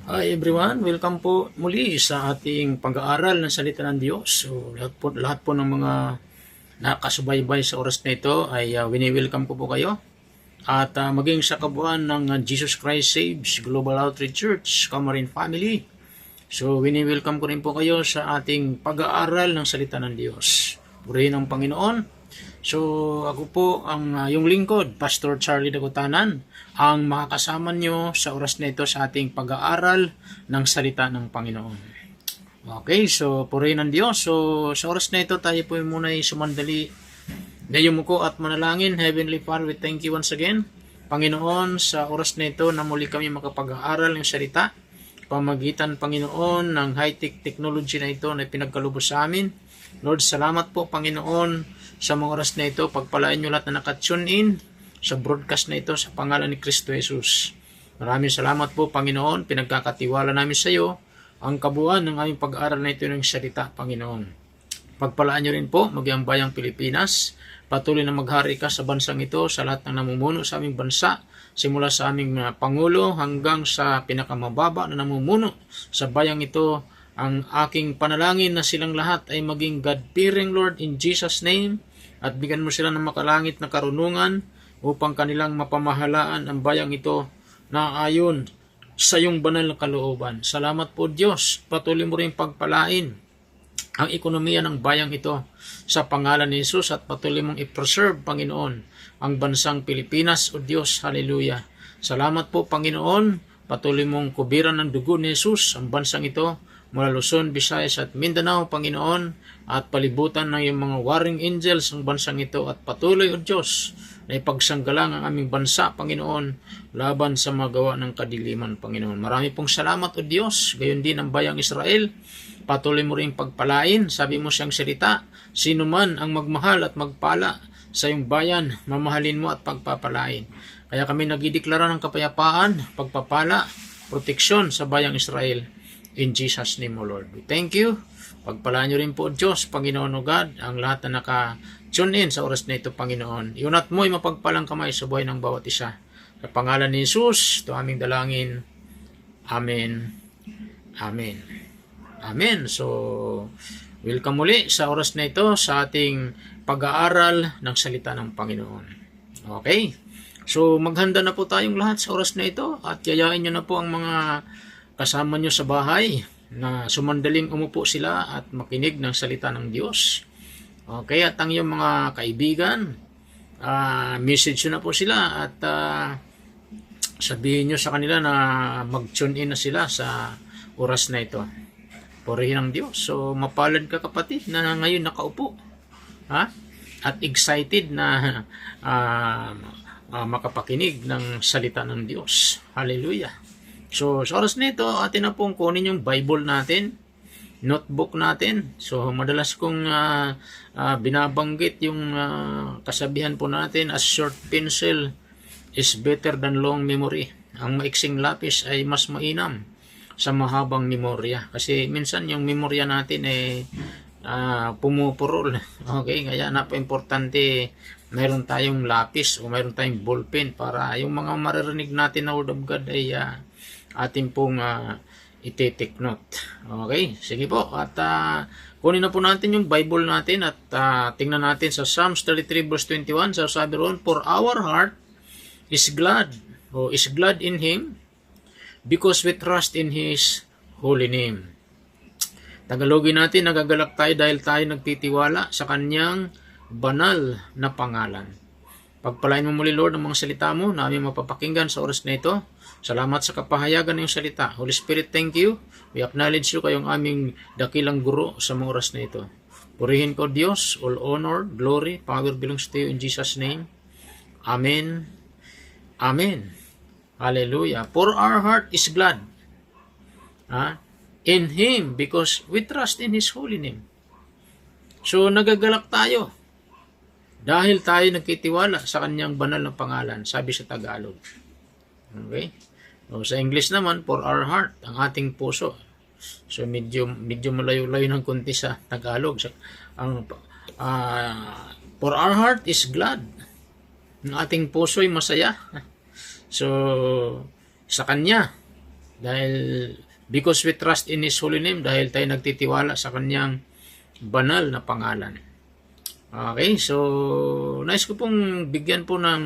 Hi everyone, welcome po muli sa ating pag-aaral ng salita ng Diyos. So lahat po ng mga nakasubaybay sa oras na ito ay wini-welcome ko po kayo. At maging sa kabuuan ng Jesus Christ Saves Global Outreach Church, Camarin Family. So wini-welcome ko rin po kayo sa ating pag-aaral ng salita ng Diyos. Purihin ang Panginoon. So ako po ang yung lingkod, Pastor Charlie Dagutanan, ang makakasama nyo sa oras na ito sa ating pag-aaral ng salita ng Panginoon. Okay, so purihin ang Diyos. So sa oras na ito tayo po muna ay sumandali. Ngayon mo ko at manalangin. Heavenly Father, we thank you once again. Panginoon, sa oras na ito na muli kami makapag-aaral ng salita, pamagitan, Panginoon, ng high-tech technology na ito na pinagkalubos sa amin. Lord, salamat po, Panginoon, sa mga oras na ito. Pagpalain nyo lahat na nakatune in sa broadcast na ito sa pangalan ni Kristo Jesus. Maraming salamat po, Panginoon. Pinagkakatiwala namin sa iyo ang kabuuan ng aming pag-aaral na ito ng salita, Panginoon. Pagpalaan nyo rin po, maging bayang Pilipinas. Patuloy na maghari ka sa bansang ito, sa lahat ng namumuno sa aming bansa, simula sa aming Pangulo hanggang sa pinakamababa na namumuno sa bayang ito. Ang aking panalangin na silang lahat ay maging God-fearing, Lord, in Jesus' name, at bigyan mo sila ng makalangit na karunungan upang kanilang mapamahalaan ang bayang ito na ayon sa iyong banal na kalooban. Salamat po, Diyos. Patuloy mo rin pagpalain ang ekonomiya ng bayang ito sa pangalan ni Jesus, at patuloy mong i-preserve, Panginoon, ang bansang Pilipinas, o Diyos. Hallelujah. Salamat po, Panginoon. Patuloy mong kubiran ng dugo ni Jesus ang bansang ito mula Luzon, Visayas at Mindanao, Panginoon, at palibutan ng iyong mga warring angels ang bansang ito, at patuloy, O Diyos, na ipagsanggalang ang aming bansa, Panginoon, laban sa magawa ng kadiliman, Panginoon. Marami pong salamat, O Diyos. Gayon din ang bayang Israel. Patuloy mo rin pagpalain. Sabi mo siyang salita, sino man ang magmahal at magpala sa iyong bayan, mamahalin mo at pagpapalain. Kaya kami nagdideklara ng kapayapaan, pagpapala, proteksyon sa bayang Israel. In Jesus' name, O Lord. We thank you. Pagpalaan nyo rin po, Diyos, Panginoon o God, ang lahat na naka-tune in sa oras na ito, Panginoon. Iunat mo ay mapagpalang kamay sa buhay ng bawat isa. Sa pangalan ni Jesus, ito aming dalangin. Amen. Amen. Amen. So, welcome muli sa oras na ito sa ating pag-aaral ng salita ng Panginoon. Okay? So, maghanda na po tayong lahat sa oras na ito, at yayain nyo na po ang mga kasama nyo sa bahay na sumandaling umupo sila at makinig ng salita ng Diyos. Okay, at ang iyong mga kaibigan, message nyo na po sila, at sabihin nyo sa kanila na mag-tune in na sila sa oras na ito. Purihin ang Diyos. So, mapalad ka, kapatid, na ngayon nakaupo. Ha? At excited na makapakinig ng salita ng Diyos. Hallelujah. So, sa oras na ito, atin na pong kunin yung Bible natin, notebook natin. So, madalas kong binabanggit yung kasabihan po natin, a short pencil is better than long memory. Ang maiksing lapis ay mas mainam sa mahabang memorya. Kasi minsan yung memorya natin ay pumupurol. Okay, kaya napaka-importante mayroon tayong lapis o mayroon tayong ballpen para yung mga maririnig natin na Word of God ay ating pong iti-take note. Okay, sige po. At kunin na po natin yung Bible natin at tingnan natin sa Psalms 33 verse 21. So sabi roon, for our heart is glad, o is glad in Him, because we trust in His holy name. Tagalogin natin, nagagalak tayo dahil tayo nagtitiwala sa Kanyang banal na pangalan. Pagpalain mo muli, Lord, ang mga salita mo na aming mapapakinggan sa oras na ito. Salamat sa kapahayagan ng salita. Holy Spirit, thank you. We acknowledge you kayong aming dakilang guro sa mga oras na ito. Purihin ko, Diyos, all honor, glory, power belongs to you in Jesus' name. Amen. Amen. Hallelujah. For our heart is glad in Him, because we trust in His holy name. So, nagagalak tayo dahil tayo nagkitiwala sa Kanyang banal na pangalan, sabi sa Tagalog. Okay? O, sa English naman, for our heart, ang ating puso. So, medyo malayo-layo ng kunti sa Tagalog. So, for our heart is glad. Ang ating puso ay masaya. So, sa Kanya, Dahil, because we trust in His holy name, dahil tayo nagtitiwala sa Kanyang banal na pangalan. Okay, so nais ko pong bigyan po ng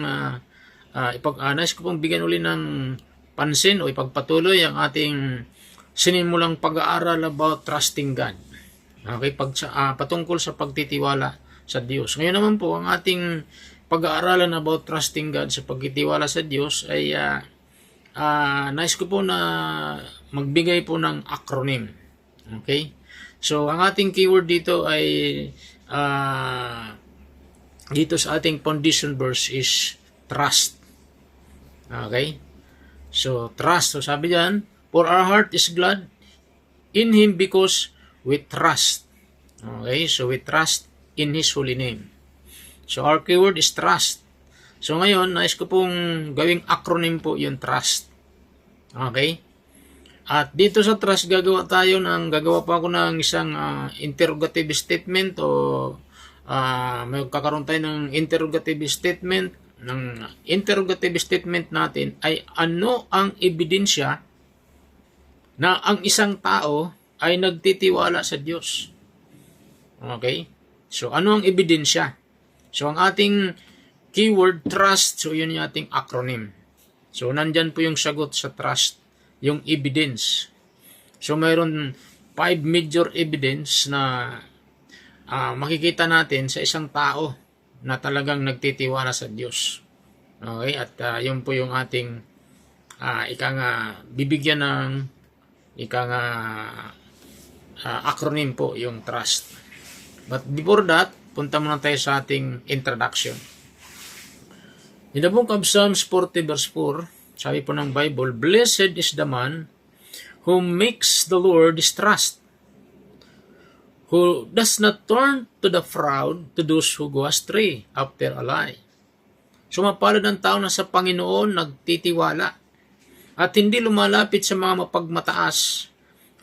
nais ko pong bigyan uli ng pansin o ipagpatuloy ang ating sinimulang pag-aaral about trusting God. Okay, patungkol sa pagtitiwala sa Diyos. Ngayon naman po, ang ating pag-aaralan about trusting God sa pagtitiwala sa Diyos ay nais ko po na magbigay po ng acronym. Okay? So, ang ating keyword dito ay dito sa ating foundation verse is trust. Okay? So, trust. So, sabi diyan, for our heart is glad in Him because we trust. Okay? So, we trust in His holy name. So, our keyword is trust. So, ngayon, nais ko pong gawing acronym po yung trust. Okay? At dito sa trust, gagawa pa ako ng isang interrogative statement o may kakaroon tayo ng interrogative statement. Ng interrogative statement natin ay ano ang ebidensya na ang isang tao ay nagtitiwala sa Diyos. Okay? So, ano ang ebidensya? So, ang ating keyword, trust. So, yun yung ating acronym. So, nandyan po yung sagot sa trust. Yung evidence. So, mayroon 5 major evidence na makikita natin sa isang tao na talagang nagtitiwala sa Diyos. Okay? At yun po yung ating bibigyan ng acronym po, yung trust. But before that, punta muna tayo sa ating introduction. In the book of Psalms 40 verse 4, sabi po ng Bible, blessed is the man who makes the Lord his trust, who does not turn to the proud, to those who go astray after a lie. So mapalad ang tao na sa Panginoon nagtitiwala at hindi lumalapit sa mga mapagmataas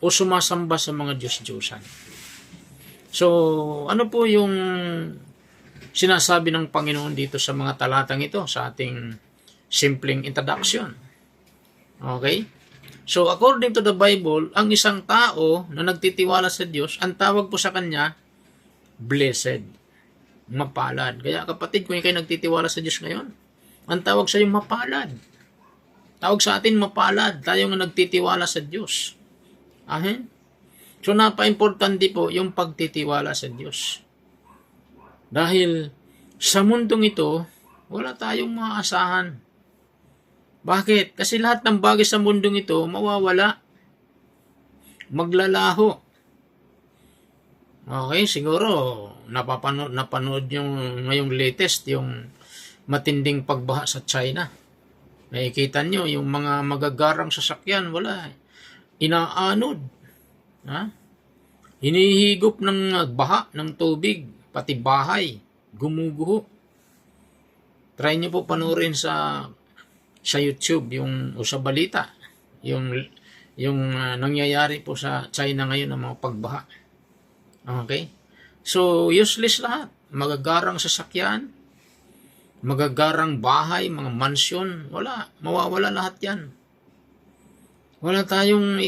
o sumasamba sa mga Diyos-Diyosan. So, ano po yung sinasabi ng Panginoon dito sa mga talatang ito sa ating simpleng introduction? Okay? So, according to the Bible, ang isang tao na nagtitiwala sa Diyos, ang tawag po sa kanya, blessed. Mapalad. Kaya kapatid, kung kayo nagtitiwala sa Diyos ngayon, ang tawag sa iyo, mapalad. Tawag sa atin, mapalad. Tayo nga nagtitiwala sa Diyos. Amen? So, napa-importante po yung pagtitiwala sa Diyos. Dahil sa mundong ito, wala tayong maaasahan. Bakit? Kasi lahat ng bagay sa mundong ito mawawala. Maglalaho. Okay, siguro napanood yung ngayong latest yung matinding pagbaha sa China. Nakikita nyo yung mga magagarang sasakyan, wala. Inaanod. Ha? Hinihigop ng baha ng tubig, pati bahay, gumuguho. Try nyo po panoorin sa YouTube o sa balita yung nangyayari po sa China ngayon ng mga pagbaha. Okay? So, useless lahat. Magagarang sasakyan, magagarang bahay, mga mansyon, wala. Mawawala lahat yan. Wala tayong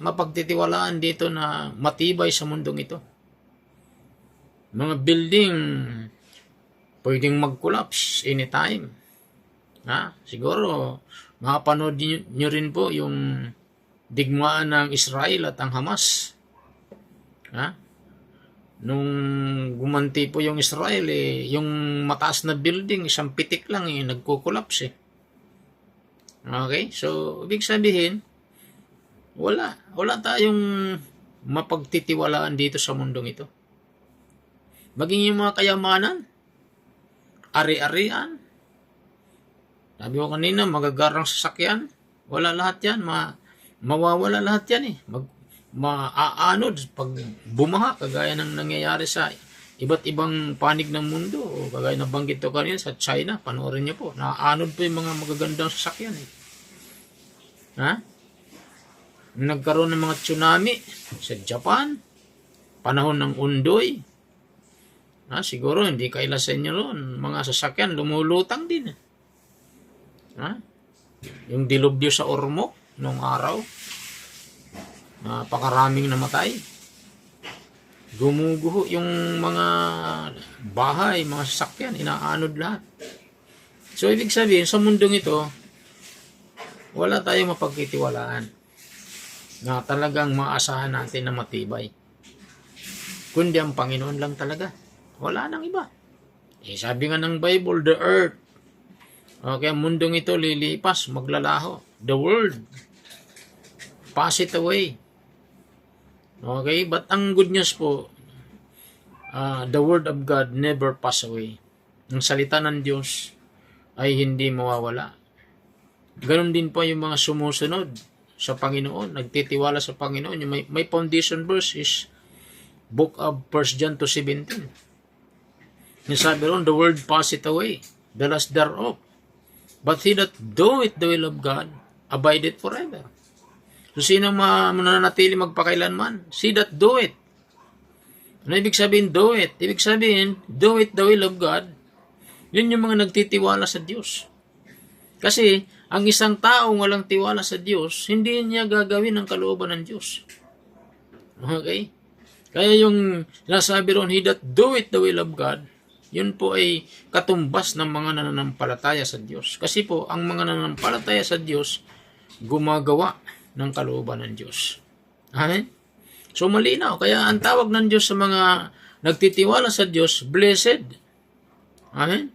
mapagtitiwalaan dito na matibay sa mundong ito. Mga building, pwedeng mag-collapse anytime. Siguro, makapanood nyo rin po yung digmaan ng Israel at ang Hamas. Nung gumanti po yung Israel, yung mataas na building, isang pitik lang, nagko-collapse. Okay? So, ibig sabihin, wala tayong mapagtitiwalaan dito sa mundong ito. Maging yung mga kayamanan, ari-arian, sabi ko kanina, magagarang sasakyan, wala lahat yan, mawawala lahat yan maaanod pag bumaha, kagaya ng nangyayari sa iba't ibang panig ng mundo, o kagaya na banggit ko kanina sa China, panoorin niyo po, naaanod po yung mga magagandang sasakyan. Nagkaroon ng mga tsunami sa Japan, panahon ng Undoy, siguro hindi kaila sa inyo ron, mga sasakyan lumulutang din. Yung dilubyo sa Ormoc, nung araw. Napakaraming namatay. Gumuguho yung mga bahay, mga sasakyan, inaanod lahat. So, ibig sabihin, sa mundong ito, wala tayong mapagtitiwalaan na talagang maasahan natin na matibay. Kundi ang Panginoon lang talaga. Wala nang iba. Sabi nga ng Bible, the earth, okay, ang mundong ito lilipas, maglalaho. The world, pass it away. Okay, but ang good news po, the word of God never pass away. Ang salita ng Diyos ay hindi mawawala. Ganon din po yung mga sumusunod sa Panginoon, nagtitiwala sa Panginoon. Yung may foundation verse is Book of 1 John 2:17. Yung sabi ron, the word pass it away, the lust thereof. But he that doeth the will of God abideth forever. So, sino mananatili magpakailanman? He that do it. Ano ibig sabihin, do it? Ibig sabihin, do it the will of God. Yun yung mga nagtitiwala sa Diyos. Kasi, ang isang taong walang tiwala sa Diyos, hindi niya gagawin ang kalooban ng Diyos. Okay? Kaya yung nasabi ron, he that do it the will of God, yun po ay katumbas ng mga nananampalataya sa Diyos. Kasi po, ang mga nananampalataya sa Diyos, gumagawa ng kalooban ng Diyos. Amen? So malinaw. Kaya ang tawag ng Diyos sa mga nagtitiwala sa Diyos, blessed. Amen?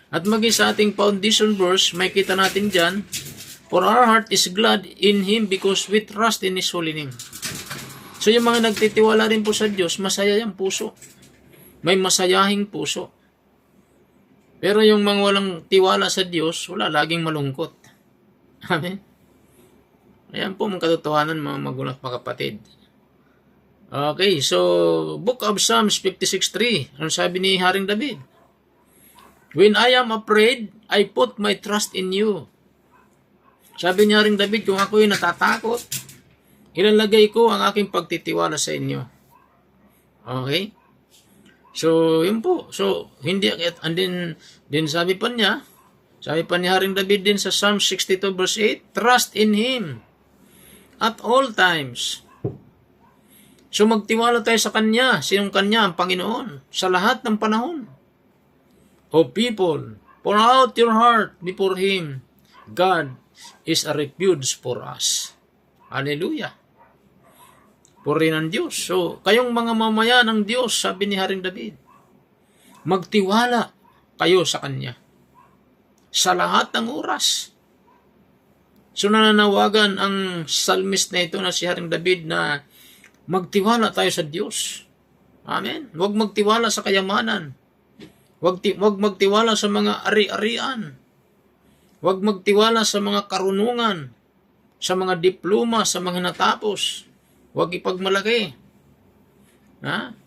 At maging sa ating foundation verse, may kita natin dyan, for our heart is glad in Him because we trust in His holy name. So yung mga nagtitiwala rin po sa Diyos, masaya yung puso. May masayahing puso. Pero yung mga walang tiwala sa Diyos, wala, laging malungkot. Amen? Ayan po mga katotohanan, mga magulang at mga kapatid. Okay, so Book of Psalms 56:3. Ano sabi ni Haring David? When I am afraid, I put my trust in you. Sabi ni Haring David, kung ako'y natatakot, ilalagay ko ang aking pagtitiwala sa inyo. Okay? So, yun po. So, hindi, and then sabi pa ni Haring David din sa Psalm 62 verse 8, trust in Him at all times. So magtiwala tayo sa Kanya. Sinong Kanya? Ang Panginoon. Sa lahat ng panahon. O people, pour out your heart before Him. God is a refuge for us. Hallelujah. Puri ng Diyos. So, kayong mga mamaya ng Diyos, sabi ni Haring David, magtiwala kayo sa Kanya. Sa lahat ng oras. So nananawagan ang psalmist na ito na si Haring David na magtiwala tayo sa Diyos. Amen. Huwag magtiwala sa kayamanan. Huwag magtiwala sa mga ari-arian. Huwag magtiwala sa mga karunungan, sa mga diploma, sa mga natapos. Huwag ipagmalaki. Ha?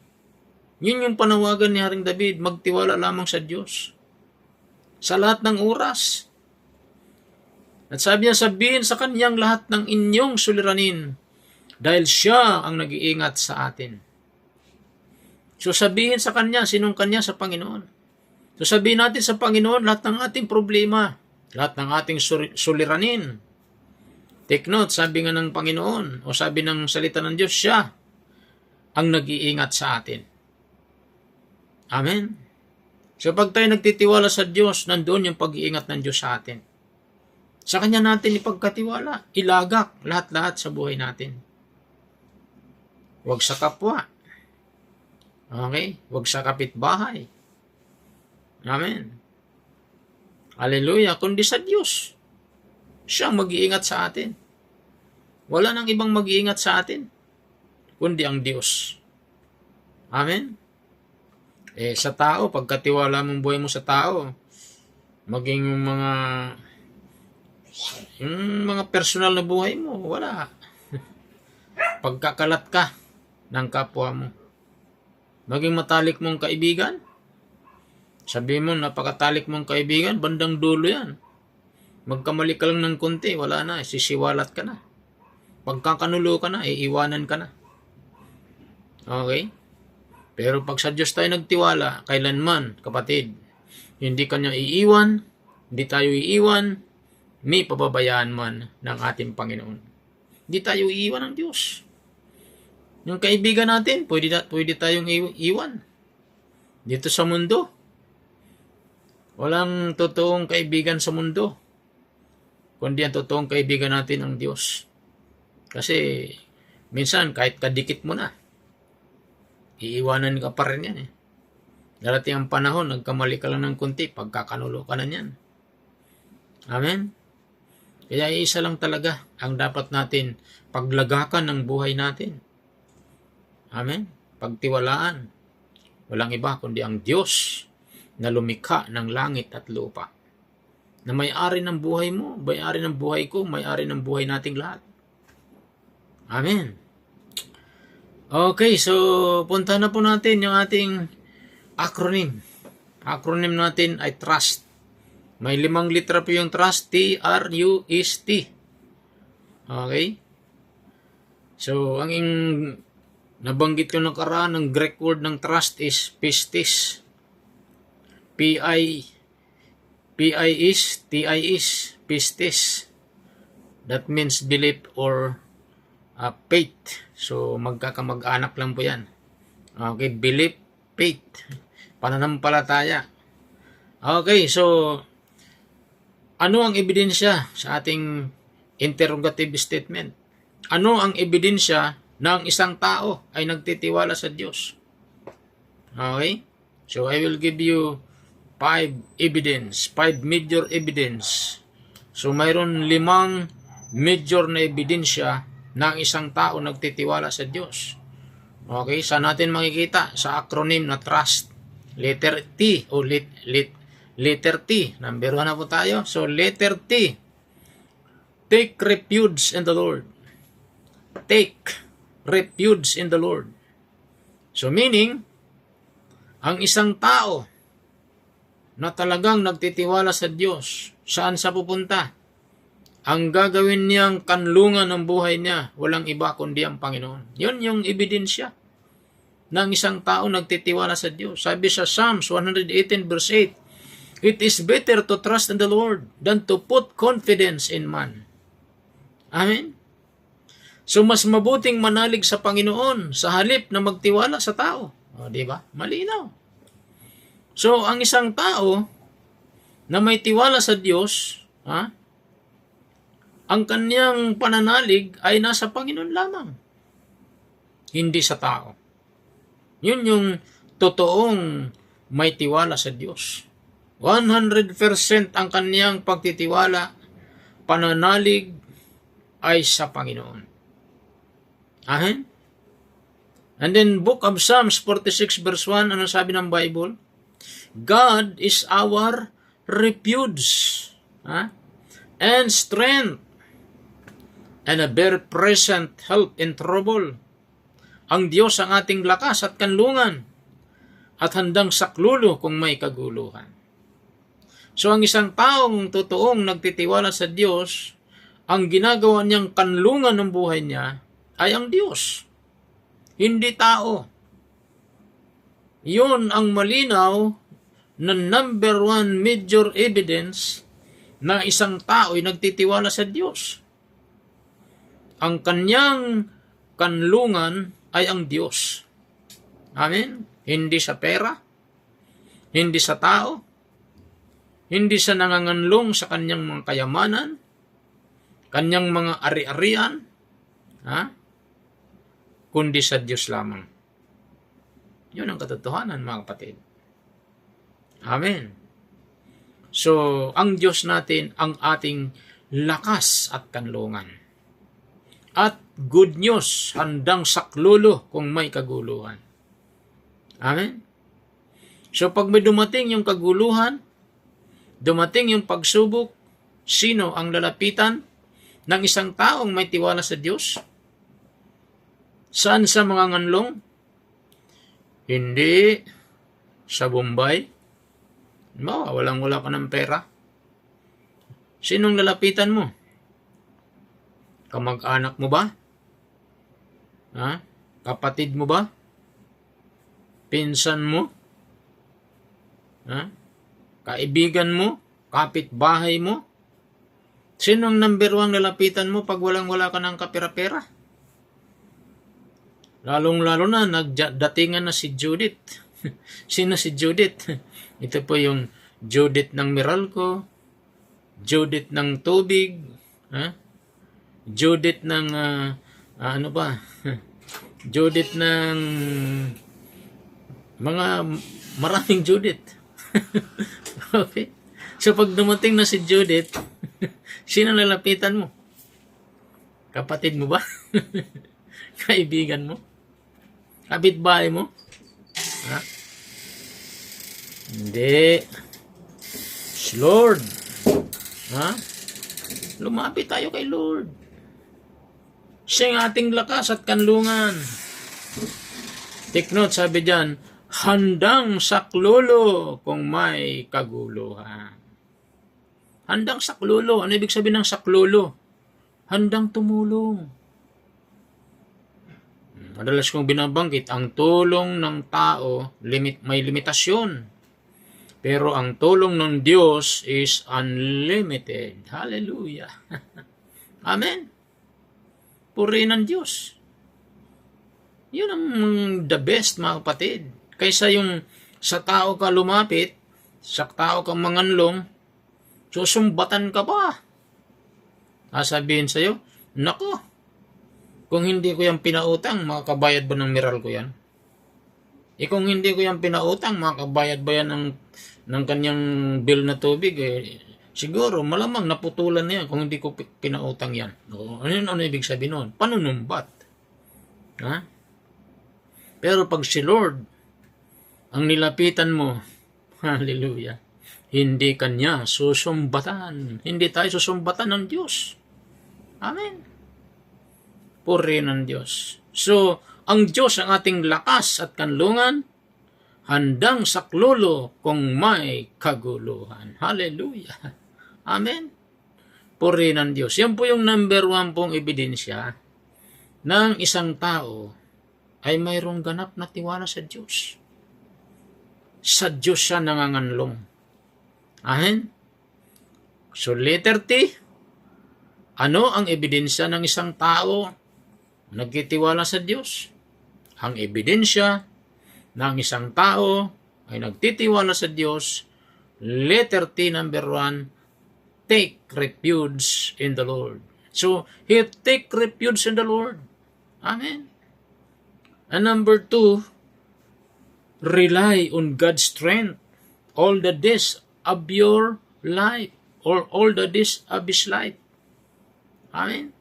Yun yung panawagan ni Haring David, magtiwala lamang sa Diyos. Sa lahat ng oras. At sabi niya, sabihin sa Kanyang lahat ng inyong suliranin dahil Siya ang nag-iingat sa atin. So sabihin sa Kanya, sinong Kanya? Sa Panginoon. So sabihin natin sa Panginoon lahat ng ating problema, lahat ng ating suliranin. Take note, sabi nga ng Panginoon o sabi ng salita ng Diyos, Siya ang nag-iingat sa atin. Amen. So pag tayo nagtitiwala sa Diyos, nandoon yung pag-iingat ng Diyos sa atin. Sa Kanya natin ipagkatiwala, ilagak lahat-lahat sa buhay natin. Huwag sa kapwa. Okay? Huwag sa kapitbahay. Amen. Hallelujah. Kundi sa Diyos. Siya ang mag-iingat sa atin. Wala nang ibang mag-iingat sa atin, kundi ang Diyos. Amen. Sa tao, pagkatiwala mong buhay mo sa tao, maging yung mga personal na buhay mo, wala. Pagkakalat ka ng kapwa mo. Maging matalik mong kaibigan, sabi mo, napakatalik mong kaibigan, bandang dulo yan. Magkamali ka lang ng konti, wala na, sisiwalat ka na. Pagkakanulo ka na, iiwanan ka na. Okay? Pero pag sa Diyos tayo nagtiwala, kailanman, kapatid, hindi Kanya iiwan, hindi tayo iiwan, may pababayaan man ng ating Panginoon. Hindi tayo iiwan ng Diyos. Yung kaibigan natin, pwede tayong iwan. Dito sa mundo, walang totoong kaibigan sa mundo, kundi ang totoong kaibigan natin ang Diyos. Kasi minsan kahit kadikit mo na, iiwanan ka pa rin yan eh. Darating ang panahon, nagkamali ka lang ng kunti, pagkakanulo ka na yan. Amen? Kaya isa lang talaga ang dapat natin paglagakan ng buhay natin. Amen? Pagtiwalaan. Walang iba kundi ang Diyos na lumikha ng langit at lupa. Na may-ari ng buhay mo, may-ari ng buhay ko, may-ari ng buhay nating lahat. Amen. Okay, so punta na po natin yung ating acronym. Acronym natin ay TRUST. May 5 litra po yung TRUST. T-R-U-S-T. Okay? So, ang nabanggit ko nakaraan ng Greek word ng trust is pistis. P-I-S-T-I-S, pistis. That means belief or faith. So, magkakamag-anak lang po yan. Okay, belief, faith. Pananampalataya. Okay, so, ano ang ebidensya sa ating interrogative statement? Ano ang ebidensya na ang isang tao ay nagtitiwala sa Diyos? Okay? So, I will give you 5 major evidence. So, mayroon 5 major na ebidensya na ang isang tao nagtitiwala sa Diyos. Okay? Saan natin makikita? Sa acronym na TRUST. Letter T o letter T. Number 1 na po tayo. So, letter T. Take refuge in the Lord. Take refuge in the Lord. So, meaning, ang isang tao na talagang nagtitiwala sa Diyos, saan sa pupunta? Ang gagawin niyang kanlungan ng buhay niya, walang iba kundi ang Panginoon. Yun yung ebidensya ng isang tao nagtitiwala sa Diyos. Sabi sa Psalms 118 verse 8, it is better to trust in the Lord than to put confidence in man. Amen? So, mas mabuting manalig sa Panginoon sa halip na magtiwala sa tao. O, di ba? Malinaw. So, ang isang tao na may tiwala sa Diyos, ang kanyang pananalig ay nasa Panginoon lamang. Hindi sa tao. Yun yung totoong may tiwala sa Diyos. 100% ang kanyang pagtitiwala, pananalig ay sa Panginoon. Amen? And then book of Psalms 46 verse 1, ano sabi ng Bible? God is our refuge and strength and a very present help in trouble. Ang Diyos ang ating lakas at kanlungan at handang saklulo kung may kaguluhan. So ang isang taong totoong nagtitiwala sa Diyos, ang ginagawa niyang kanlungan ng buhay niya ay ang Diyos, hindi tao. Yun ang malinaw na number 1 major evidence na isang tao ay nagtitiwala sa Diyos. Ang kanyang kanlungan ay ang Diyos. Amen? Hindi sa pera, hindi sa tao, hindi sa nanganganlong sa kanyang mga kayamanan, kanyang mga ari-arian, kundi sa Diyos lamang. Yun ang katotohanan, mga kapatid. Amen. So, ang Diyos natin ang ating lakas at kanlungan. At good news, handang saklulo kung may kaguluhan. Amen? So, pag may dumating yung kaguluhan, dumating yung pagsubok, sino ang lalapitan ng isang taong may tiwala sa Diyos? Saan sa mga nganlong? Hindi sa Bombay. Walang-wala ka ng pera. Sinong lalapitan mo? Kamag-anak mo ba? Kapatid mo ba? Pinsan mo? Kaibigan mo? Kapitbahay mo? Sinong number one lalapitan mo pag walang-wala ka ng kapera-pera? Lalong-lalo na, nagdatingan na si Judith. Sino si Judith? Ito po yung Judith ng Meralco, Judith ng tubig, Judith ng, ano ba? Judith ng mga maraming Judith. Okay? So pag dumating na si Judith, sino lalapitan mo? Kapatid mo ba? Kaibigan mo? Kapitbahay mo? Ha? Hindi. Lord. Ha? Lumapit tayo kay Lord. Siya ang ating lakas at kanlungan. Take note, sabi dyan, handang saklolo kung may kaguluhan. Handang saklolo. Ano ibig sabihin ng saklolo? Handang tumulong. Madalas kong binabanggit, ang tulong ng tao may limitasyon. Pero ang tulong ng Diyos is unlimited. Hallelujah. Amen. Purihin ng Diyos. Yun ang the best, mga kapatid. Kaysa yung sa tao ka lumapit, sa tao ka manganlong, susumbatan ka pa. Sasabihin sa'yo, nako, kung hindi ko yan pinautang, makakabayad ba ng Meralco yan? Kung hindi ko yan pinautang, makakabayad ba yan ng kanyang bill na tubig? Siguro, malamang naputulan na yan kung hindi ko pinautang yan. Ano ibig sabihin nun? Panunumbat. Ha? Pero pag si Lord, ang nilapitan mo, hallelujah, hindi kanya susumbatan. Hindi tayo susumbatan ng Diyos. Amen. Purihin ng Diyos. So, ang Diyos ang ating lakas at kanlungan, handang saklolo kung may kaguluhan. Hallelujah. Amen. Purihin ng Diyos. Yan po yung number one pong ebidensya ng isang tao ay mayroong ganap na tiwala sa Diyos. Sa Diyos siya nanganganlong. Amen. So, letter T, ano ang ebidensya ng isang tao nagtitiwala sa Diyos? Ang ebidensya ng isang tao ay nagtitiwala sa Diyos, letter T, number 1, take refuge in the Lord. So, here, take refuge in the Lord. Amen. And number 2, rely on God's strength all the days of your life or all the days of His life. Amen.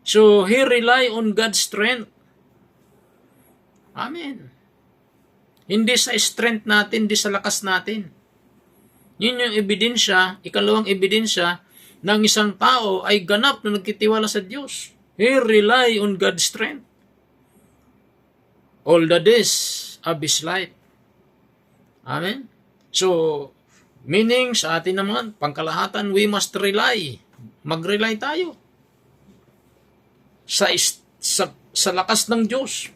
So, he rely on God's strength. Amen. Hindi sa strength natin, hindi sa lakas natin. Yun yung ebidensya, ikalawang ebidensya, ng isang tao ay ganap na nagtitiwala sa Diyos. He rely on God's strength all the days of his life. Amen. So, meaning sa atin naman, pangkalahatan, we must rely. Mag-rely tayo sa lakas ng Diyos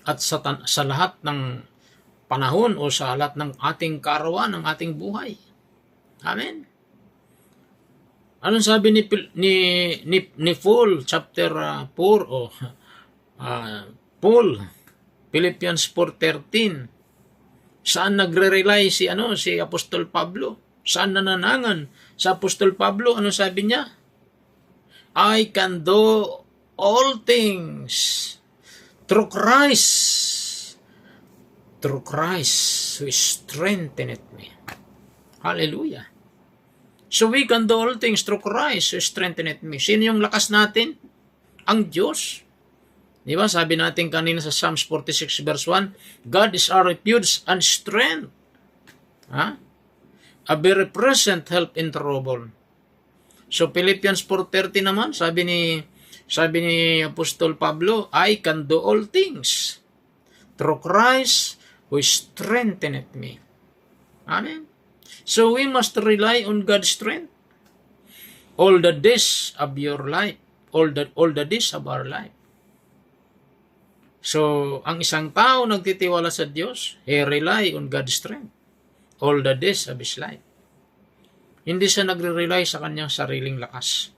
at sa lahat ng panahon o sa lahat ng ating kaarawan, ng ating buhay. Amen. Anong sabi ni Paul, chapter 4 o Paul, Philippians 4:13? Saan nagre-rely si Apostol Pablo? Saan nananangan sa Apostol Pablo? Ano sabi niya? I can do all things through Christ who strengtheneth me. Hallelujah. So we can do all things through Christ who strengtheneth me. Sino yung lakas natin? Ang Diyos. Di ba? Sabi natin kanina sa Psalms 46 verse 1, God is our refuge and strength. A very present help in trouble. So Philippians 4:30 naman, sabi ni Apostol Pablo, I can do all things through Christ who strengtheneth me. Amen. So we must rely on God's strength all the days of your life, all the days of our life. So, ang isang tao nagtitiwala sa Diyos, he rely on God's strength all the days of his life. Hindi siya nagre-rely sa kanyang sariling lakas,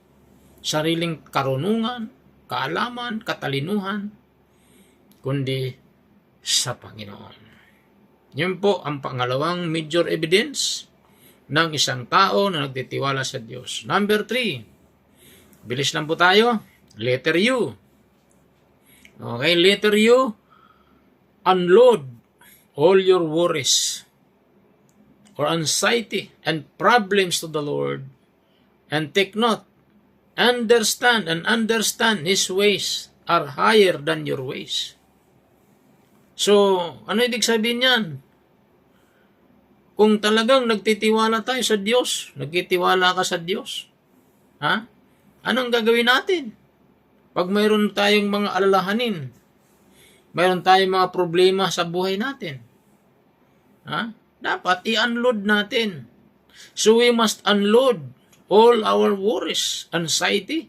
sariling karunungan, kaalaman, katalinuhan, kundi sa Panginoon. Yun po ang pangalawang major evidence ng isang tao na nagtitiwala sa Diyos. Number 3, bilis lang po tayo, letter U. Okay, letter U, unload all your worries or anxiety and problems to the Lord and take note, understand His ways are higher than your ways. So, ano ibig sabihin yan? Kung talagang nagtitiwala tayo sa Diyos, nagtitiwala ka sa Diyos, ha? Anong gagawin natin? Pag mayroon tayong mga alalahanin, mayroon tayong mga problema sa buhay natin, ha? Dapat i-unload natin. So we must unload all our worries, anxiety,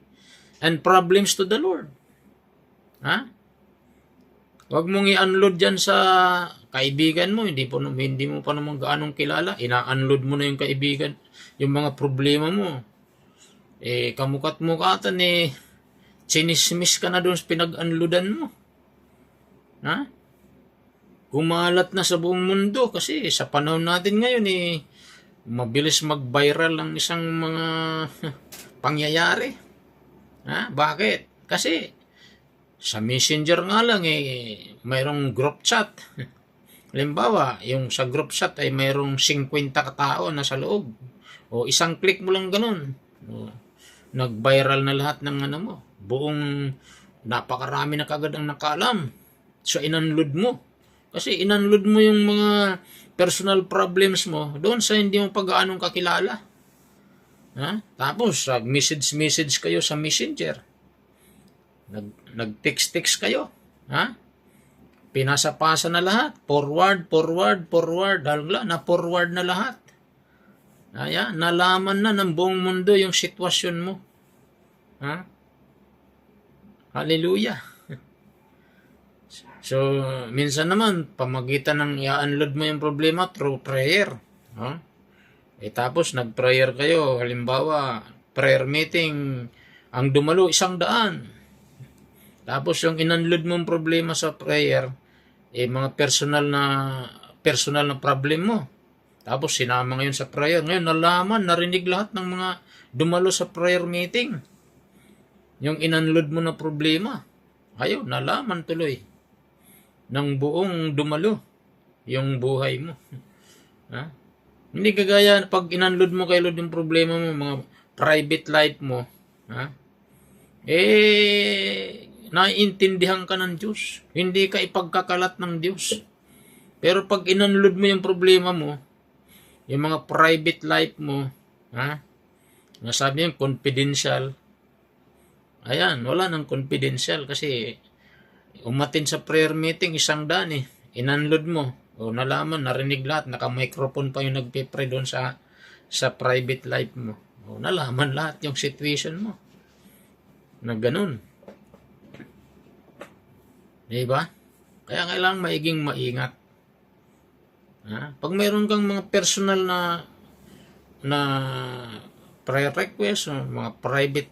and problems to the Lord. Ha? Huwag mong i-unload dyan sa kaibigan mo, hindi mo pa naman gaanong kilala, ina-unload mo na yung kaibigan, yung mga problema mo. Kamukat-mukatan, chinismis ka na doon sa pinag-unloadan mo. Ha? Kumalat na sa buong mundo kasi sa panahon natin ngayon, mabilis mag-viral ang isang mga pangyayari. Ha? Bakit? Kasi sa Messenger nga lang, mayroong group chat. Halimbawa, yung sa group chat ay mayroong 50 katao na sa loob. O isang click mo lang ganun. Nag-viral na lahat ng ano mo. Buong napakarami na kagad ang nakaalam. So, inunload mo. Kasi inunload mo yung mga personal problems mo doon sa hindi mo pag-aanong kakilala. Ha? Tapos, message kayo sa Messenger. Nag-text kayo. Ha? Pinasa-pasa na lahat. Forward. Na-forward na lahat. Ayan, nalaman na ng buong mundo yung sitwasyon mo. Ha? Hallelujah. So, minsan naman, pamagitan ng i-unload mo yung problema through prayer. Ha? Tapos, nag-prayer kayo. Halimbawa, prayer meeting, ang dumalo 100. Tapos yung in-unload mong problema sa prayer, mga personal na problem mo. Tapos sinama ngayon sa prayer. Ngayon nalaman, narinig lahat ng mga dumalo sa prayer meeting. Yung in-unload mo na problema. Ayun, nalaman tuloy ng buong dumalo yung buhay mo. Ha? Hindi kagaya pag in-unload mo kay Lord yung problema mo, mga private life mo. Ha? Naiintindihan ka ng Diyos. Hindi ka ipagkakalat ng Diyos. Pero pag in-unload mo yung problema mo, yung mga private life mo, nasabi yung confidential, ayan, wala nang confidential kasi umatin sa prayer meeting 100 in-unload mo, o nalaman, narinig lahat, naka-microphone pa yung nagpipray doon sa private life mo. O nalaman lahat yung situation mo. Na ganun. Diba? Kaya kailangan maiging maingat. Pag mayroon kang mga personal na prayer request, mga private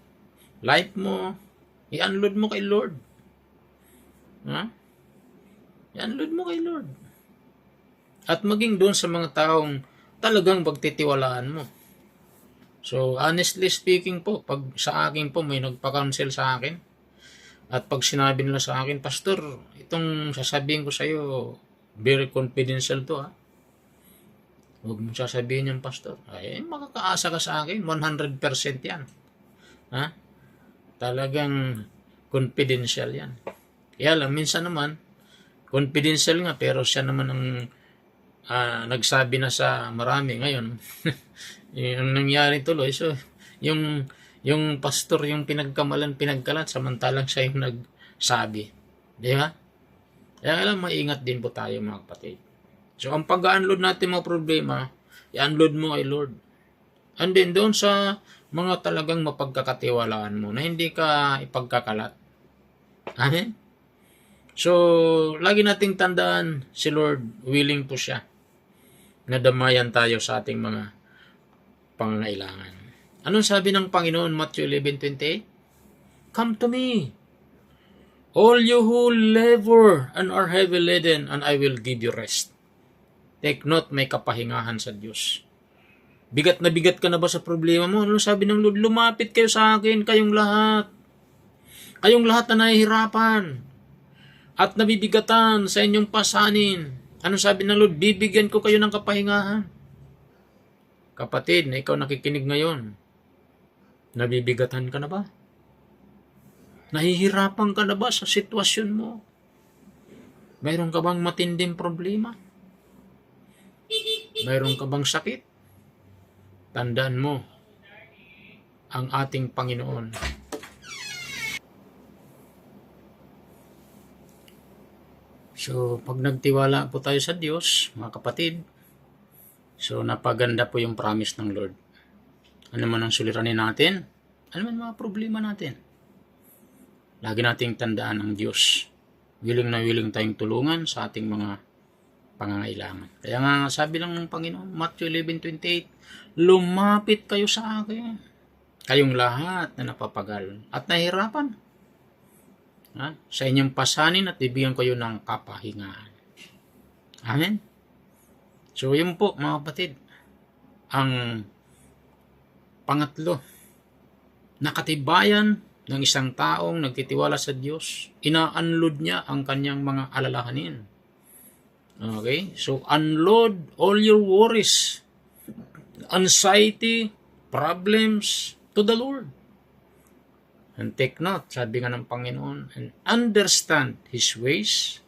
life mo, i-unload mo kay Lord. I-unload mo kay Lord. At maging doon sa mga taong talagang pagtitiwalaan mo. So, honestly speaking po, pag sa akin po may nagpa-counsel sa akin, at pag sinabi nila sa akin, Pastor, itong sasabihin ko sa iyo, very confidential to Huwag mong sasabihin yan, Pastor. Makakaasa ka sa akin, 100% yan. Talagang confidential yan. Kaya lang, minsan naman, confidential nga, pero siya naman ang nagsabi na sa marami ngayon. Yung nangyari tuloy, so, yung pastor yung pinagkalat, samantalang siya yung nagsabi. Di ba? Kaya kailangan maingat din po tayo mga kapatid. So, ang pag-unload natin mga problema, i-unload mo kay Lord. And then, doon sa mga talagang mapagkakatiwalaan mo na hindi ka ipagkakalat. Amen? So, lagi nating tandaan si Lord, willing po siya na damayan tayo sa ating mga pangangailangan. Anong sabi ng Panginoon, Matthew 11:28? Come to me, all you who labor and are heavy laden, and I will give you rest. Take note, may kapahingahan sa Diyos. Bigat na ka na ba sa problema mo? Ano sabi ng Lord? Lumapit kayo sa akin, kayong lahat. Kayong lahat na nahihirapan at nabibigatan sa inyong pasanin. Ano sabi ng Lord? Bibigyan ko kayo ng kapahingahan. Kapatid na ikaw nakikinig ngayon, nabibigatan ka na ba? Nahihirapan ka na ba sa sitwasyon mo? Mayroon ka bang matinding problema? Mayroon ka bang sakit? Tandaan mo, ang ating Panginoon. So, pag nagtiwala po tayo sa Diyos, mga kapatid, so napaganda po yung promise ng Lord. Ano man ang suliranin natin, ano man mga problema natin, lagi nating tandaan ang Diyos. Willing na willing tayong tulungan sa ating mga pangangailangan. Kaya nga sabi lang ng Panginoon, Matthew 11:28, lumapit kayo sa akin, kayong lahat na napapagal at nahihirapan, sa inyong pasanin at bibigyan kayo ng kapahingahan. Amen? So yun po mga kapatid, ang pangatlo, nakatibayan ng isang taong nagtitiwala sa Diyos, ina-unload niya ang kanyang mga alalahanin. Okay? So unload all your worries, anxiety, problems to the Lord. And take note, sabi nga ng Panginoon, and understand His ways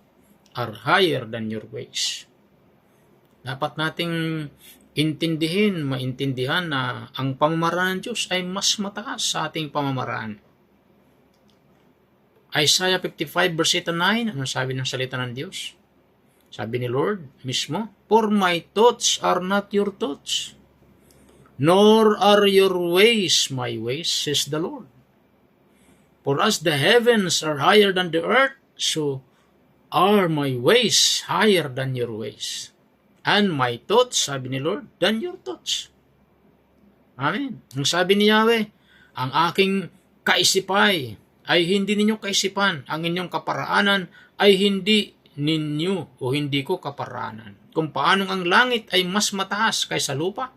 are higher than your ways. Dapat nating maintindihan na ang pamamaraan ng Diyos ay mas mataas sa ating pamamaraan. Isaiah 55 verse 8 and 9, ano sabi ng salita ng Diyos? Sabi ni Lord mismo, for my thoughts are not your thoughts, nor are your ways my ways, says the Lord. For as the heavens are higher than the earth, so are my ways higher than your ways. And my thoughts, sabi ni Lord, than your thoughts. Amen. Ang sabi ni Yahweh, ang aking kaisipay ay hindi ninyo kaisipan, ang inyong kaparaanan ay hindi ninyo o hindi ko kaparaanan. Kung paanong ang langit ay mas mataas kaysa lupa,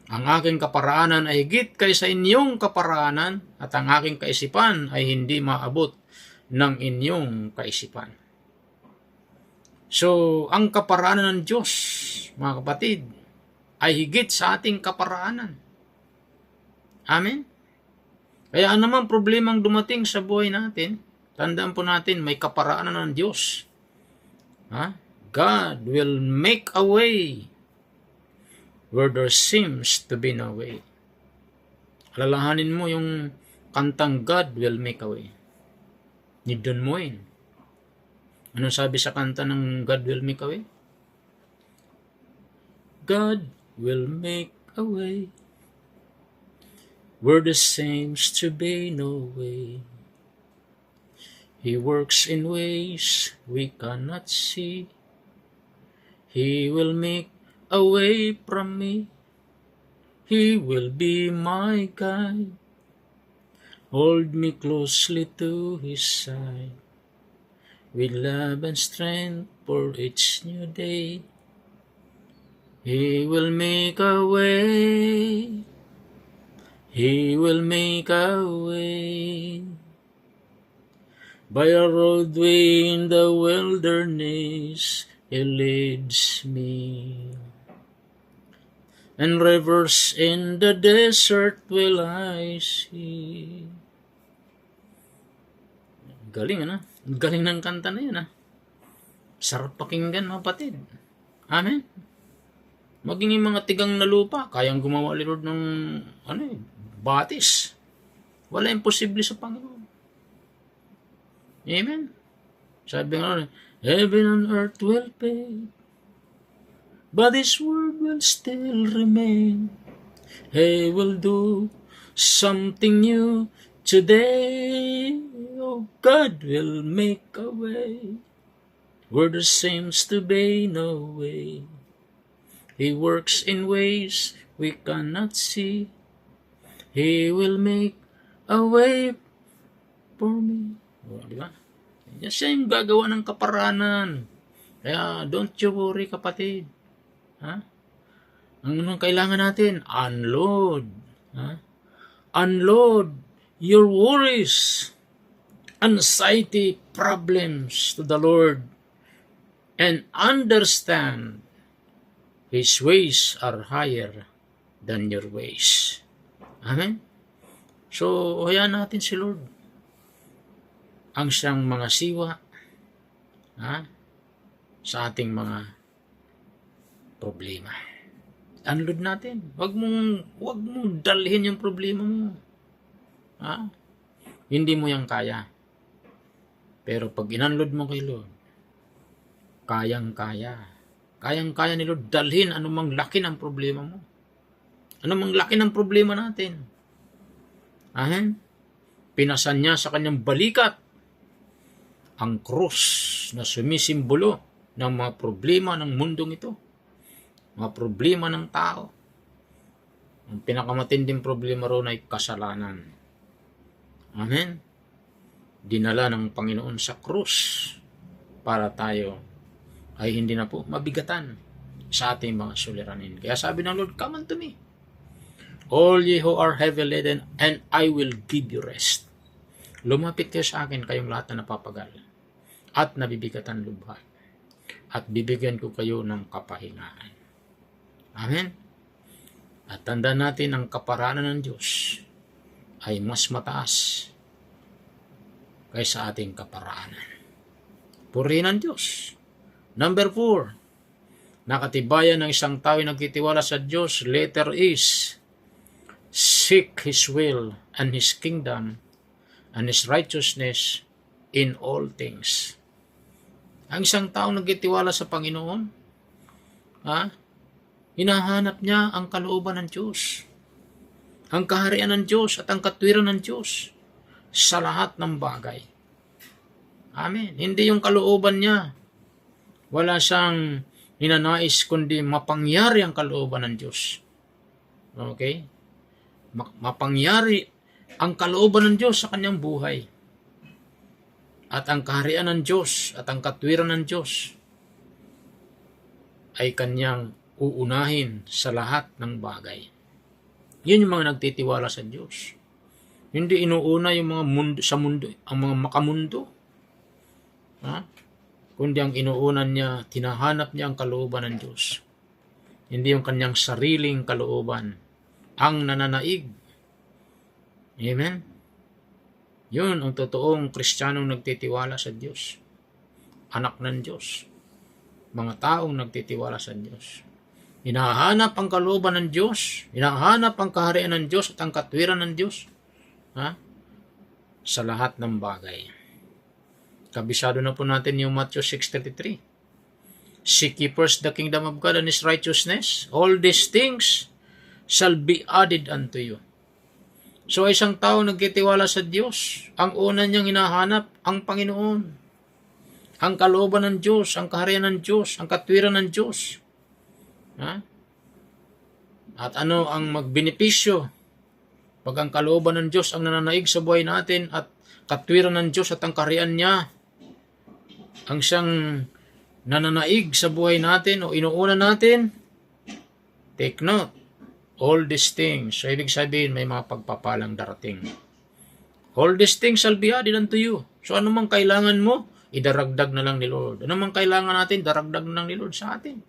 ang aking kaparaanan ay higit kaysa inyong kaparaanan, at ang aking kaisipan ay hindi maabot ng inyong kaisipan. So, ang kaparaanan ng Diyos, mga kapatid, ay higit sa ating kaparaanan. Amen? Kaya naman problemang dumating sa buhay natin, tandaan po natin, may kaparaanan ng Diyos. God will make a way where there seems to be no way. Alalahanin mo yung kantang God will make a way ni Don Moen. Ano sabi sa kanta ng God will make a way? God will make a way where there seems to be no way. He works in ways we cannot see. He will make away from me, He will be my guide. Hold me closely to His side, with love and strength for each new day. He will make a way, He will make a way, by a roadway in the wilderness He leads me, and rivers in the desert will I see. Galing, ano? Galing ng kanta na yun, Sarap pakinggan, mga kapatid. Amen? Maging yung mga tigang na lupa, kayang gumawa ni Lord ng, batis. Wala imposible sa Panginoon. Amen? Sabi nga, heaven and earth will fade, but His word will still remain. He will do something new today. Oh, God will make a way where there seems to be no way. He works in ways we cannot see. He will make a way for me. O, di ba? Siya yung gagawa ng kaparanan. Kaya don't you worry, kapatid. Ha? Ang kailangan natin, unload. Ha? Unload your worries, anxiety, problems to the Lord, and understand His ways are higher than your ways. Amen? So, hayaan natin si Lord. Ang siyang mga siwa sa ating mga problema. Unload natin. Wag mong dalhin yung problema mo. Hindi mo yan kaya. Pero pag inunload mo kay Lord, kayang-kaya. Kayang-kaya ni Lord dalhin anumang laki ng problema mo. Anumang laki ng problema natin. Pinasan niya sa kanyang balikat ang krus na sumisimbolo ng mga problema ng mundong ito. Mga problema ng tao. Ang pinakamatinding problema roon ay kasalanan. Amen? Dinala ng Panginoon sa krus para tayo ay hindi na po mabigatan sa ating mga suliranin. Kaya sabi ng Lord, come unto me, all ye who are heavy laden, and I will give you rest. Lumapit kayo sa akin, kayong lahat na napapagal at nabibigatan lubha, at bibigyan ko kayo ng kapahingaan. Amen? At tandaan natin, ang kaparanan ng Diyos ay mas mataas kaysa ating kaparaanan. Purihin ang Diyos. Number 4, nakatibayan ng isang tao na nagtitiwala sa Diyos, letter is, seek His will and His kingdom and His righteousness in all things. Ang isang tao nagtitiwala sa Panginoon, hinahanap niya ang kalooban ng Diyos, ang kaharian ng Diyos at ang katwiran ng Diyos sa lahat ng bagay. Amen. Hindi yung kalooban niya. Wala siyang ninanais kundi mapangyari ang kalooban ng Diyos. Okay? Mapangyari ang kalooban ng Diyos sa kanyang buhay. At ang kaharian ng Diyos at ang katwiran ng Diyos ay kanyang uunahin sa lahat ng bagay. Yun yung mga nagtitiwala sa Diyos. Hindi inuuna yung mga mundo, sa mundo, ang mga makamundo. Kundi ang inuunan niya, tinahanap niya ang kalooban ng Diyos. Hindi yung kanyang sariling kalooban ang nananaig. Amen? Yun ang totoong Kristiyanong nagtitiwala sa Diyos. Anak ng Diyos. Mga taong nagtitiwala sa Diyos. Hinahanap ang kalooban ng Diyos. Hinahanap ang kaharian ng Diyos at ang katwiran ng Diyos. Sa lahat ng bagay. Kabisado na po natin yung Matthew 6:33. Seek ye first the kingdom of God and His righteousness. All these things shall be added unto you. So isang tao nagtitiwala sa Diyos, ang una niyang hinahanap ang Panginoon. Ang kalooban ng Diyos, ang kaharian ng Diyos, ang katwiran ng Diyos. At ano ang magbenepisyo pag ang kalooban ng Diyos ang nananaig sa buhay natin at katwiran ng Diyos at ang kaharian niya ang siyang nananaig sa buhay natin o inuuna natin? Take note, all these things. So ibig sabihin may mga pagpapalang darating. All these things shall be added unto you. So ano mang kailangan mo, idaragdag na lang ni Lord. Ano mang kailangan natin, daragdag na lang ni Lord sa atin.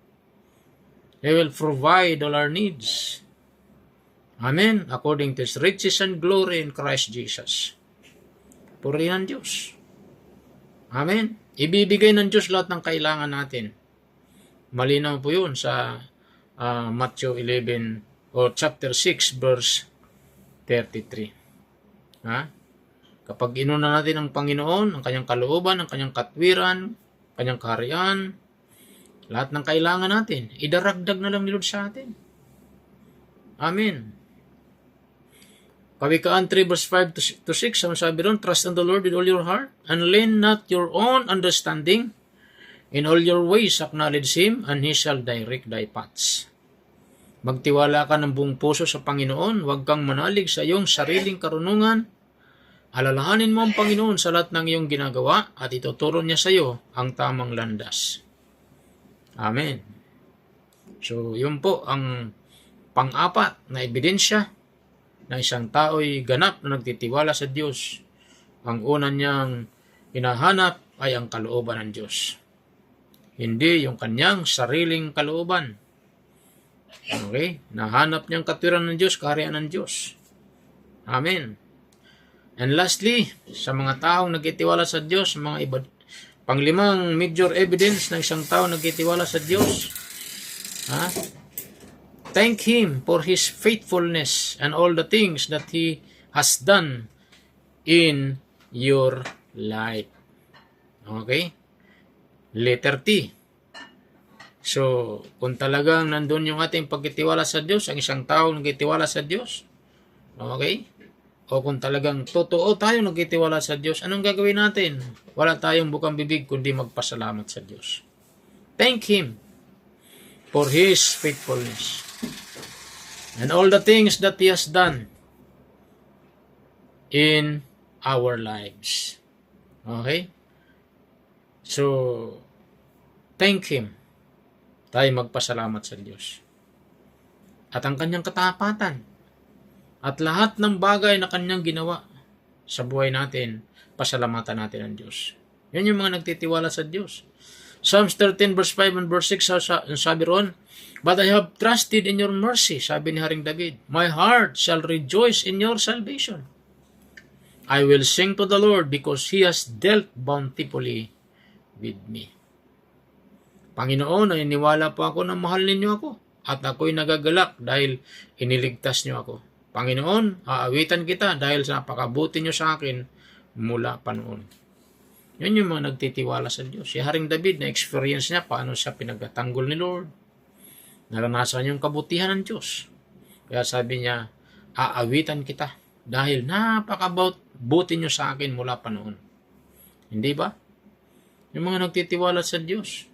He will provide all our needs. Amen. According to His riches and glory in Christ Jesus. Purihan Diyos. Amen. Ibibigay ng Diyos lahat ng kailangan natin. Malinaw po yun sa Matthew 11 o chapter 6 verse 33. Kapag inuna natin ang Panginoon, ang kanyang kalooban, ang kanyang katwiran, kanyang kaharian, lahat ng kailangan natin, idaragdag na lang ni Lord sa atin. Amen. Kawikaan 3 verse 5 to 6, ang sabi ron, trust in the Lord with all your heart, and lean not your own understanding. In all your ways acknowledge Him, and He shall direct thy paths. Magtiwala ka ng buong puso sa Panginoon. Huwag kang manalig sa iyong sariling karunungan. Alalahanin mo ang Panginoon sa lahat ng iyong ginagawa at ituturo niya sa iyo ang tamang landas. Amen. So, yun po ang pang-apat na ebidensya na isang tao'y ganap na nagtitiwala sa Diyos. Ang una niyang hinahanap ay ang kalooban ng Diyos. Hindi yung kanyang sariling kalooban. Okay? Nahanap niyang katwiran ng Diyos, kaharian ng Diyos. Amen. And lastly, sa mga taong nagtitiwala sa Diyos, panglimang major evidence ng isang tao nagtitiwala sa Diyos, thank Him for His faithfulness and all the things that He has done in your life. Okay? Letter T. So, kung talagang nandun yung ating pagtitiwala sa Diyos, ang isang tao nagtitiwala sa Diyos, okay? O kung talagang totoo tayo nagtitiwala sa Diyos, anong gagawin natin? Wala tayong bukang bibig kundi magpasalamat sa Diyos. Thank Him for His faithfulness and all the things that He has done in our lives. Okay? So, thank Him. Tayo magpasalamat sa Diyos. At ang kanyang katapatan at lahat ng bagay na kanyang ginawa sa buhay natin, pasalamatan natin ang Diyos. Yan yung mga nagtitiwala sa Diyos. Psalms 13 verse 5 and verse 6, sabi roon, "But I have trusted in your mercy," sabi ni Haring David. "My heart shall rejoice in your salvation. I will sing to the Lord because He has dealt bountifully with me." Panginoon, naniniwala po ako na mahal ninyo ako at ako'y nagagalak dahil iniligtas niyo ako. Panginoon, aawitan kita dahil sa napakabuti niyo sa akin mula pa noon. Yan yung mga nagtitiwala sa Diyos. Si Haring David, na-experience niya paano siya pinagtatanggol ni Lord. Naranasan yung kabutihan ng Diyos. Kaya sabi niya, aawitan kita dahil napakabuti niyo sa akin mula pa noon. Hindi ba? Yung mga nagtitiwala sa Diyos,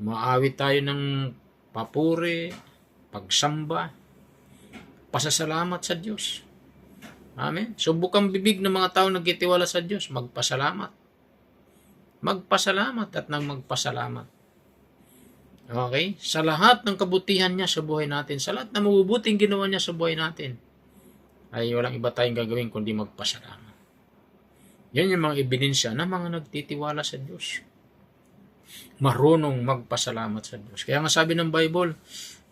maawit tayo ng papuri, pagsamba, pasasalamat sa Diyos. Amen? So, bukang bibig ng mga tao nagtitiwala sa Diyos, magpasalamat. Magpasalamat at nang magpasalamat. Okay? Sa lahat ng kabutihan niya sa buhay natin, sa lahat ng mabubuting ginawa niya sa buhay natin, ay walang iba tayong gagawin kundi magpasalamat. Yan yung mga ebidensya ng mga nagtitiwala sa Diyos. Marunong magpasalamat sa Diyos. Kaya nga sabi ng Bible,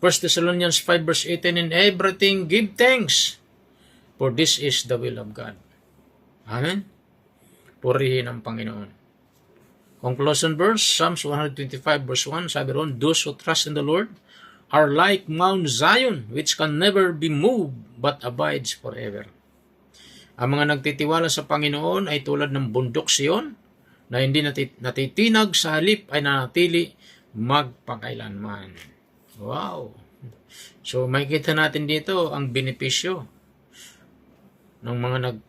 1 Thessalonians 5 verse 18, "In everything give thanks, for this is the will of God." Amen? Purihin ang Panginoon. Conclusion verse, Psalms 125 verse 1, sabi ron, "Those who trust in the Lord are like Mount Zion, which can never be moved, but abides forever." Ang mga nagtitiwala sa Panginoon ay tulad ng bundok Sion, na hindi natitinag sa halip ay nanatili magpakailanman. Wow! So, makikita natin dito ang benepisyo ng mga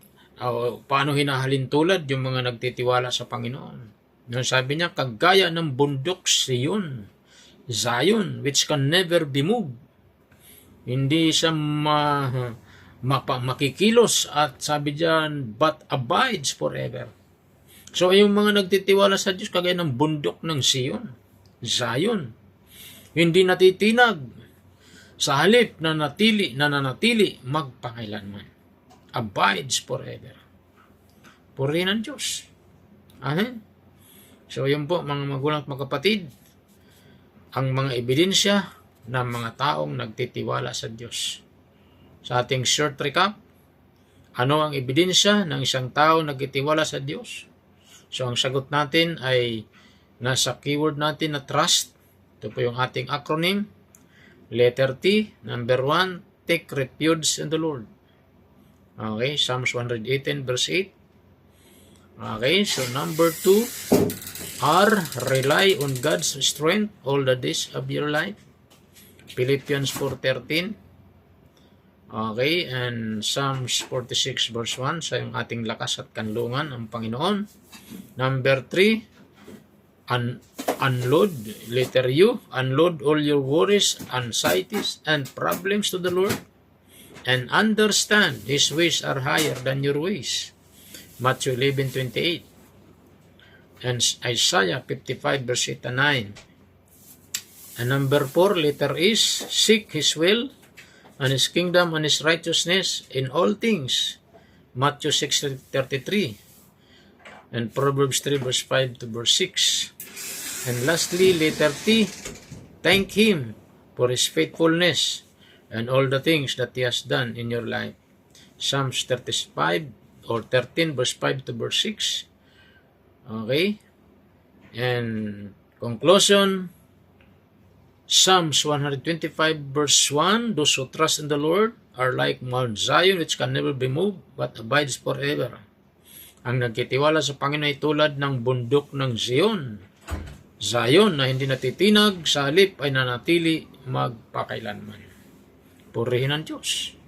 paano hinahalin tulad yung mga nagtitiwala sa Panginoon. Yung sabi niya, kagaya ng bundok Zion, which can never be moved. Hindi siya makikilos at sabi diyan, but abides forever. So, yung mga nagtitiwala sa Diyos, kagaya ng bundok ng Zion, hindi natitinag sa halip na nananatili magpakailanman. Abides forever. Purihin ang Diyos. Amen? So, yun po, mga magulang at mga kapatid, ang mga ebidensya ng mga taong nagtitiwala sa Diyos. Sa ating short recap, ano ang ebidensya ng isang tao nagtitiwala sa Diyos? So, ang sagot natin ay nasa keyword natin na trust. Ito po yung ating acronym. Letter T. Number 1, take refuge in the Lord. Okay, Psalms 118 verse 8. Okay, so number 2, R, rely on God's strength all the days of your life. Philippians 4:13. Okay, and Psalms 46 verse 1, sa yung ating lakas at kanlungan ang Panginoon. Number 3, unload, letter U, unload all your worries, anxieties, and problems to the Lord, and understand His ways are higher than your ways. Matthew 11:28. And Isaiah 55 verse 8 and 9. And number 4, letter is, seek His will and His kingdom and His righteousness in all things. Matthew 6:33. And Proverbs 3 verse 5 to verse 6. And lastly, letter T, thank Him for His faithfulness and all the things that He has done in your life. Psalms 35 or 13 verse 5 to verse 6. Okay? And conclusion, Psalms 125 verse 1, those who trust in the Lord are like Mount Zion which can never be moved but abides forever. Ang nagtitiwala sa Panginoon ay tulad ng bundok ng Zion. Zion na hindi natitinag, sa halip ay nanatili magpakailanman. Purihin ang Diyos.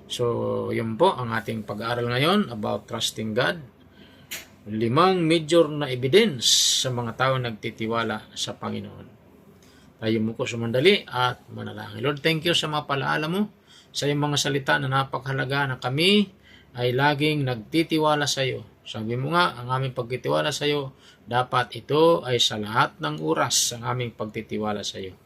So, yun po ang ating pag-aaral ngayon about trusting God. 5 major na evidence sa mga tao nagtitiwala sa Panginoon. Tayo mo ko sumandali at manalangin. Lord, thank you sa mga palaala mo, sa iyong mga salita na napakahalaga na kami ay laging nagtitiwala sa iyo. Sabi mo nga, ang aming pagtitiwala sa iyo, dapat ito ay sa lahat ng oras ang aming pagtitiwala sa iyo.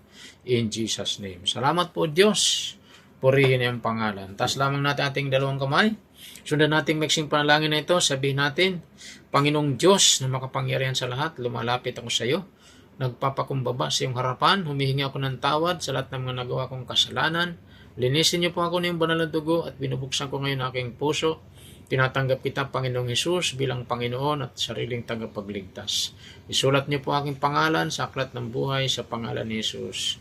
In Jesus' name. Salamat po Diyos. Purihin ang pangalan. Tas lamang natin ating dalawang kamay. Sundan nating mixing panalangin na ito. Sabihin natin, Panginoong Diyos na makapangyarihan sa lahat, lumalapit ako sa iyo. Nagpapakumbaba sa iyong harapan. Humihingi ako ng tawad sa lahat ng mga nagawa kong kasalanan. Linisin niyo po ako ng banal na dugo at binubuksan ko ngayon aking puso. Tinatanggap kita, Panginoong Hesus, bilang Panginoon at sariling tagapagligtas. Isulat niyo po aking pangalan sa aklat ng buhay sa pangalan ni Hesus.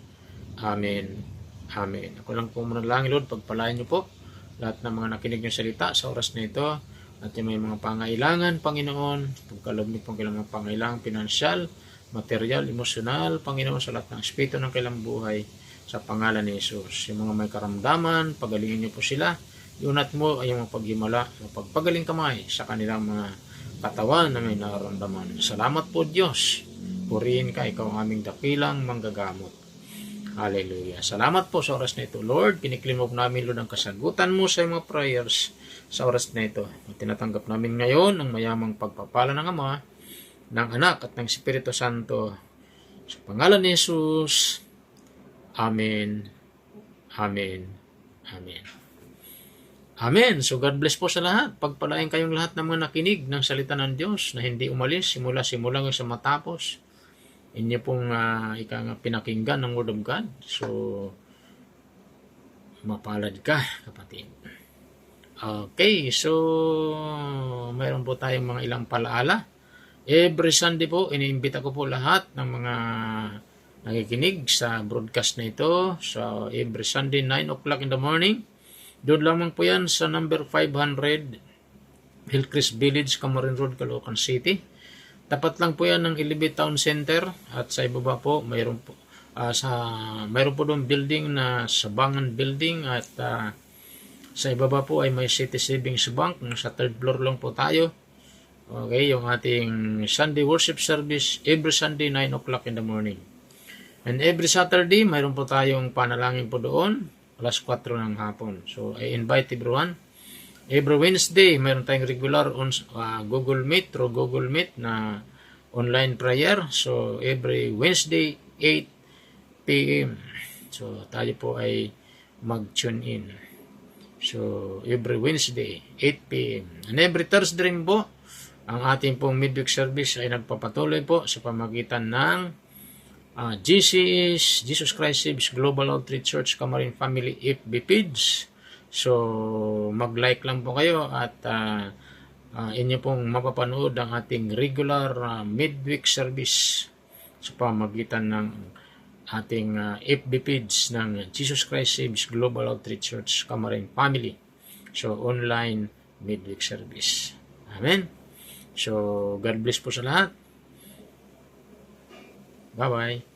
Amen. Amen. Ako lang po manalangin, Lord, pagpalain niyo po lahat ng mga nakinig ng salita sa oras na ito at yung may mga pangailangan, Panginoon, pagkalob niyo pong kailangan pangailangan, pinansyal, material, emosyonal, Panginoon, sa lahat ng espiritu ng kailang buhay sa pangalan ni Jesus. Yung mga may karamdaman, pagalingin niyo po sila, iunat mo ay yung paghimala, pagpagaling kamay sa kanilang mga katawan na may nararamdaman. Salamat po Diyos, purihin ka, ikaw ang aming dakilang manggagamot. Hallelujah. Salamat po sa oras na ito, Lord. Kiniklaim mo namin, Lord, ang kasagutan mo sa mga prayers sa oras na ito. At tinatanggap namin ngayon ang mayamang pagpapala ng Ama, ng Anak at ng Espiritu Santo. Sa pangalan ni Jesus. Amen. Amen. Amen. Amen. So God bless po sa lahat. Pagpalain kayong lahat ng mga nakinig ng salita ng Diyos na hindi umalis simula hanggang sa matapos. Inyo pong pinakinggan ng Word of God. So, mapalad ka, kapatid. Okay, so, mayroon po tayong mga ilang palaala. Every Sunday po, iniimbita ko po lahat ng mga nakikinig sa broadcast na ito. So, every Sunday, 9 o'clock in the morning. Doon lamang po yan sa number 500 Hillcrest Village, Camarines Road, Caloocan City. Tapat lang po yan ng Ilibit Town Center at sa ibaba po mayroon po doon building na Sabangan Building at sa ibaba po ay may City Savings Bank. Sa third floor lang po tayo. Okay, yung ating Sunday worship service every Sunday 9 o'clock in the morning. And every Saturday mayroon po tayong panalangin po doon alas 4 ng hapon. So I invite everyone. Every Wednesday, mayroon tayong regular on Google Meet, through Google Meet na online prayer. So, every Wednesday, 8 p.m. So, tayo po ay mag-tune in. So, every Wednesday, 8 p.m. And every Thursday rin po, ang ating pong midweek service ay nagpapatuloy po sa pamagitan ng GCS, Jesus Christ Saves Global Outreach Church Camarines Family FB page. So, mag-like lang po kayo at inyo pong mapapanood ang ating regular midweek service sa pamagitan ng ating FB page ng Jesus Christ Saves Global Outreach Church Camarines Family. So, online midweek service. Amen. So, God bless po sa lahat. Bye-bye.